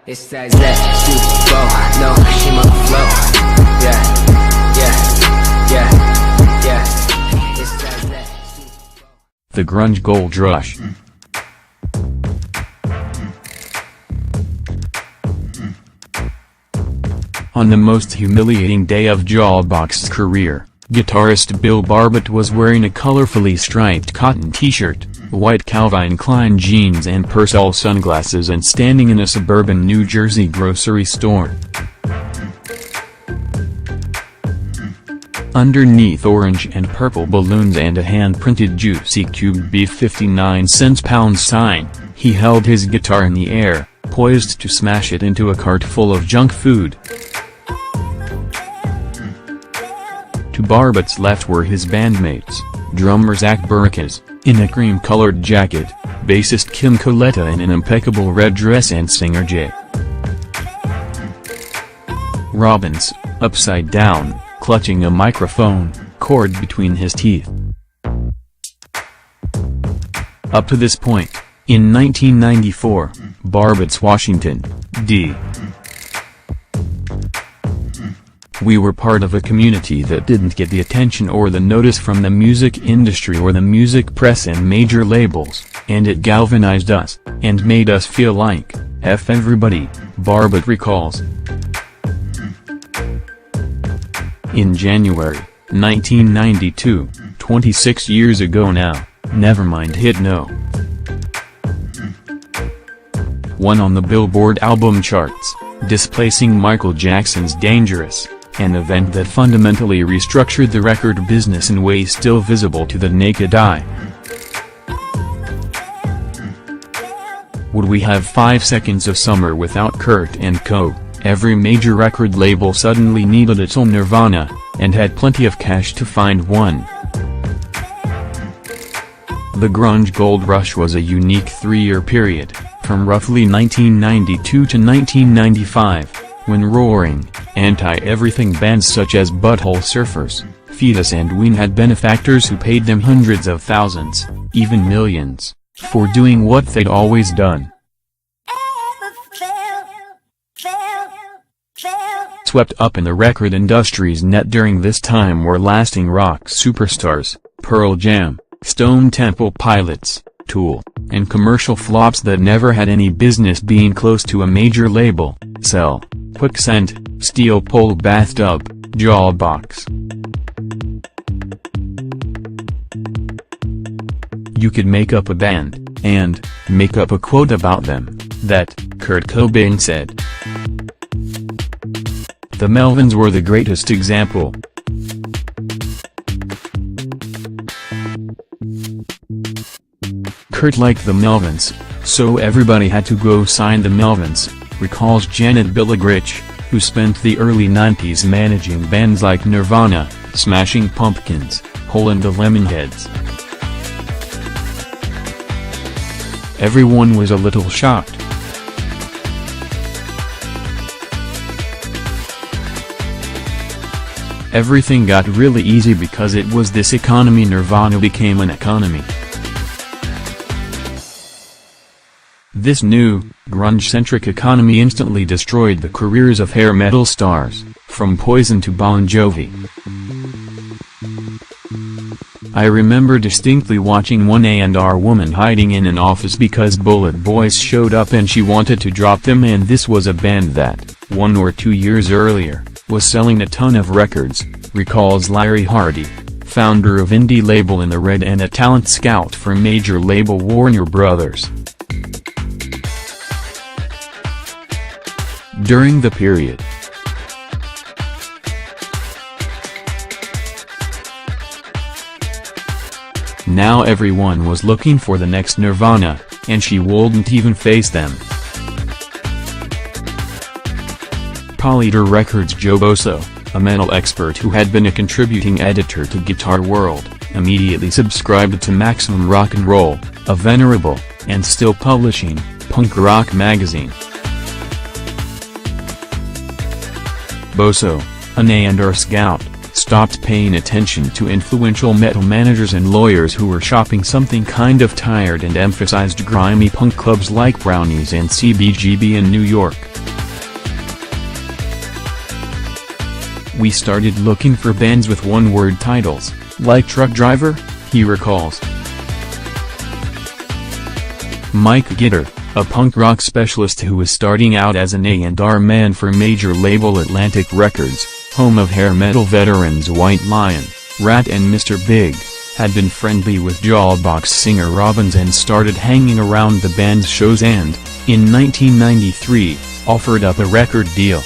It's that super flow, no, she my flow. Yeah, yeah, yeah, yeah. It's that super flow. The Grunge Gold Rush. On the most humiliating day of Jawbox's career, guitarist Bill Barbot was wearing a colorfully striped cotton t-shirt, white Calvin Klein jeans and Persol sunglasses and standing in a suburban New Jersey grocery store. Underneath orange and purple balloons and a hand-printed juicy cubed beef 59 cents pound sign, he held his guitar in the air, poised to smash it into a cart full of junk food. To Barbot's left were his bandmates, drummer Zach Barocas, in a cream-colored jacket, bassist Kim Coletta in an impeccable red dress and singer J. Robbins, upside down, clutching a microphone cord between his teeth. Up to this point, in 1994, Barbot's Washington, D. We were part of a community that didn't get the attention or the notice from the music industry or the music press and major labels, and it galvanized us, and made us feel like, F everybody, Barbot recalls. In January, 1992, 26 years ago now, Nevermind hit No. 1 on the Billboard album charts, displacing Michael Jackson's Dangerous, an event that fundamentally restructured the record business in ways still visible to the naked eye. Would we have 5 seconds of summer without Kurt and Co.? Every major record label suddenly needed its own Nirvana, and had plenty of cash to find one. The Grunge Gold Rush was a unique 3-year period, from roughly 1992 to 1995, when roaring, anti-everything bands such as Butthole Surfers, Fetus and Nguyen had benefactors who paid them hundreds of thousands, even millions, for doing what they'd always done. Swept up in the record industry's net during this time were lasting rock superstars, Pearl Jam, Stone Temple Pilots, Tool, and commercial flops that never had any business being close to a major label, Cell, Quicksand, Steel Pole Bathtub, Jawbox. You could make up a band, and make up a quote about them, that Kurt Cobain said. The Melvins were the greatest example. Kurt liked the Melvins, so everybody had to go sign the Melvins, recalls Janet Billigrich, who spent the early 90s managing bands like Nirvana, Smashing Pumpkins, Hole and the Lemonheads. Everyone was a little shocked. Everything got really easy because it was this economy. Nirvana became an economy. This new, grunge-centric economy instantly destroyed the careers of hair metal stars, from Poison to Bon Jovi. I remember distinctly watching one A&R woman hiding in an office because Bullet Boys showed up and she wanted to drop them, and this was a band that, 1 or 2 years earlier, was selling a ton of records, recalls Larry Hardy, founder of indie label In the Red and a talent scout for major label Warner Brothers. During the period, now everyone was looking for the next Nirvana, and she wouldn't even face them. Polydor Records' Joe Bosso, a metal expert who had been a contributing editor to Guitar World, immediately subscribed to Maximum Rock and Roll, a venerable, and still publishing, punk rock magazine. Bosso, an A&R scout, stopped paying attention to influential metal managers and lawyers who were shopping something kind of tired and emphasized grimy punk clubs like Brownies and CBGB in New York. We started looking for bands with one-word titles, like Truck Driver, he recalls. Mike Gitter, a punk rock specialist who was starting out as an A&R man for major label Atlantic Records, home of hair metal veterans White Lion, Rat and Mr. Big, had been friendly with Jawbox singer Robbins and started hanging around the band's shows and, in 1993, offered up a record deal.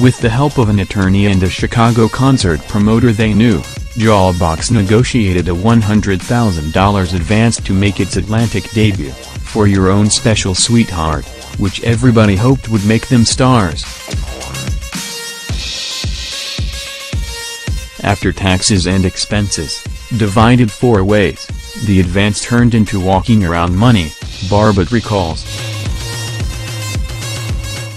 With the help of an attorney and a Chicago concert promoter they knew, Jawbox negotiated a $100,000 advance to make its Atlantic debut, For Your Own Special Sweetheart, which everybody hoped would make them stars. After taxes and expenses, divided 4 ways, the advance turned into walking around money, Barbot recalls.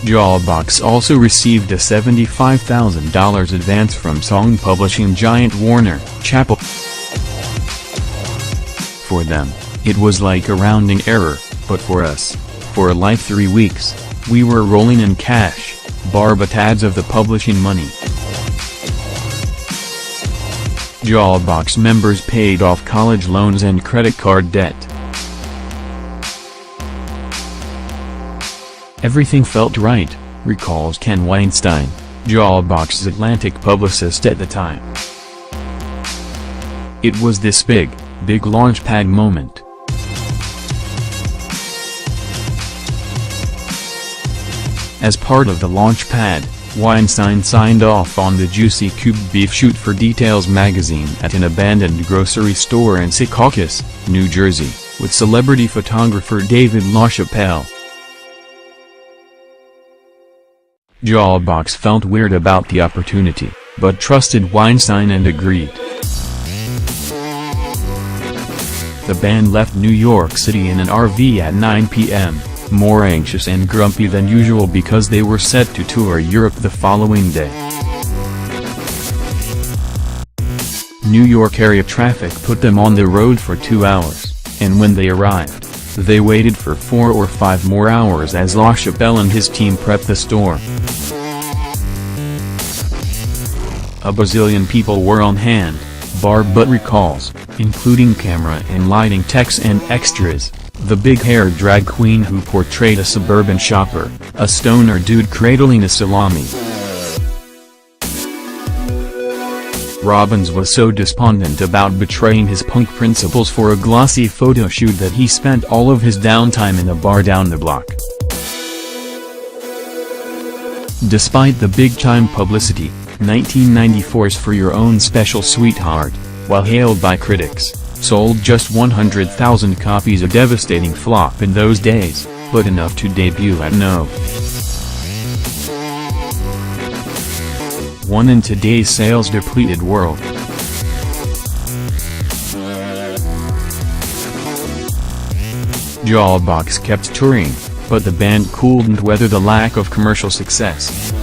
Jawbox also received a $75,000 advance from song publishing giant Warner Chappell. For them, it was like a rounding error, but for us, for like 3 weeks, we were rolling in cash, Barbot adds of the publishing money. Jawbox members paid off college loans and credit card debt. Everything felt right, recalls Ken Weinstein, Jawbox's Atlantic publicist at the time. It was this big launchpad moment. As part of the launchpad, Weinstein signed off on the Juicy Cube Beef shoot for Details magazine at an abandoned grocery store in Secaucus, New Jersey, with celebrity photographer David LaChapelle. Jawbox felt weird about the opportunity, but trusted Weinstein and agreed. The band left New York City in an RV at 9 p.m., more anxious and grumpy than usual because they were set to tour Europe the following day. New York area traffic put them on the road for 2 hours, and when they arrived, they waited for 4 or 5 more hours as LaChapelle and his team prepped the store. A bazillion people were on hand, Barbot recalls, including camera and lighting techs and extras, the big-haired drag queen who portrayed a suburban shopper, a stoner dude cradling a salami. Robbins was so despondent about betraying his punk principles for a glossy photo shoot that he spent all of his downtime in a bar down the block. Despite the big-time publicity, 1994's For Your Own Special Sweetheart, while hailed by critics, sold just 100,000 copies, a devastating flop in those days, but enough to debut at No. 1 in today's sales-depleted world. Jawbox kept touring, but the band couldn't weather the lack of commercial success.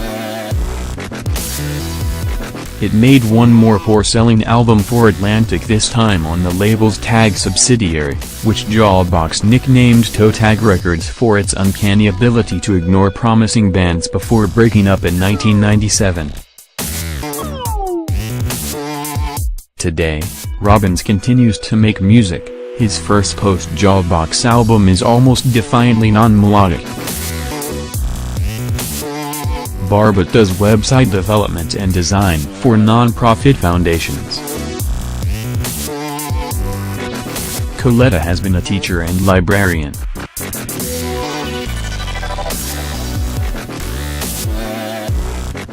It made one more poor-selling album for Atlantic, this time on the label's Tag subsidiary, which Jawbox nicknamed Toe Tag Records for its uncanny ability to ignore promising bands before breaking up in 1997. Today, Robbins continues to make music. His first post-Jawbox album is almost defiantly non-melodic. Barbot does website development and design for non-profit foundations. Coletta has been a teacher and librarian.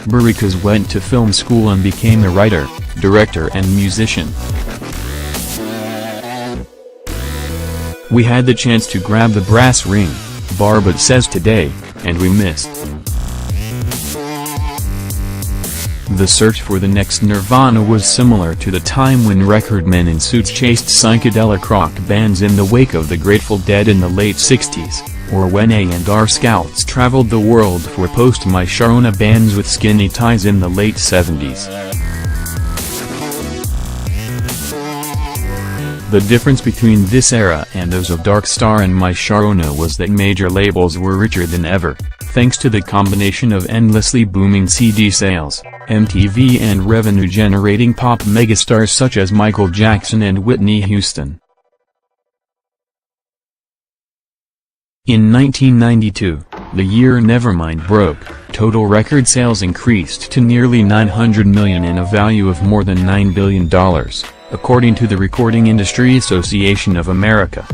Barocas went to film school and became a writer, director and musician. We had the chance to grab the brass ring, Barbot says today, and we missed. The search for the next Nirvana was similar to the time when record men in suits chased psychedelic rock bands in the wake of the Grateful Dead in the late 60s, or when A&R scouts traveled the world for post-My Sharona bands with skinny ties in the late 70s. The difference between this era and those of Dark Star and My Sharona was that major labels were richer than ever, thanks to the combination of endlessly booming CD sales, MTV and revenue-generating pop megastars such as Michael Jackson and Whitney Houston. In 1992, the year Nevermind broke, total record sales increased to nearly 900 million and a value of more than $9 billion, according to the Recording Industry Association of America.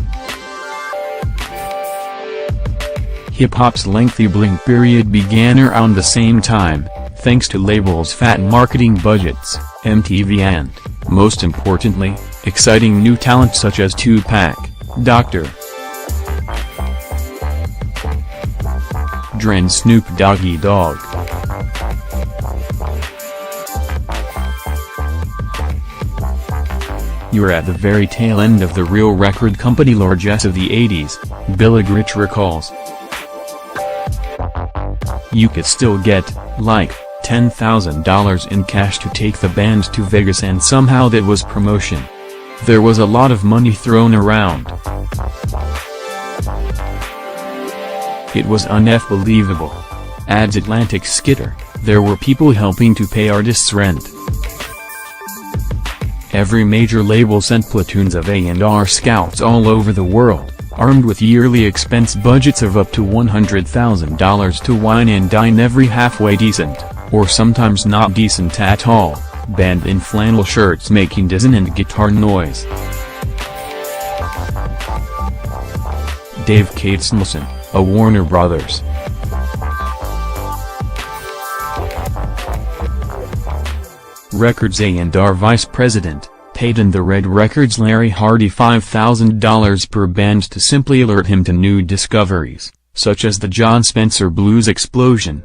Hip-hop's lengthy blink period began around the same time, thanks to labels' fat marketing budgets, MTV and, most importantly, exciting new talent such as Tupac, Dr. Dre and Snoop Doggy Dogg. You're at the very tail end of the real record company largesse of the 80s, Bill Barbot recalls. You could still get, like, $10,000 in cash to take the band to Vegas, and somehow that was promotion. There was a lot of money thrown around. It was unbelievable. Adds Atlantic Skitter, there were people helping to pay artists' rent. Every major label sent platoons of A&R scouts all over the world, armed with yearly expense budgets of up to $100,000 to wine and dine every halfway decent, or sometimes not decent at all, band in flannel shirts making dissonant guitar noise. Dave Katznelson, a Warner Brothers. Records A&R vice president, paid in the Red Records Larry Hardy $5,000 per band to simply alert him to new discoveries, such as the John Spencer blues explosion.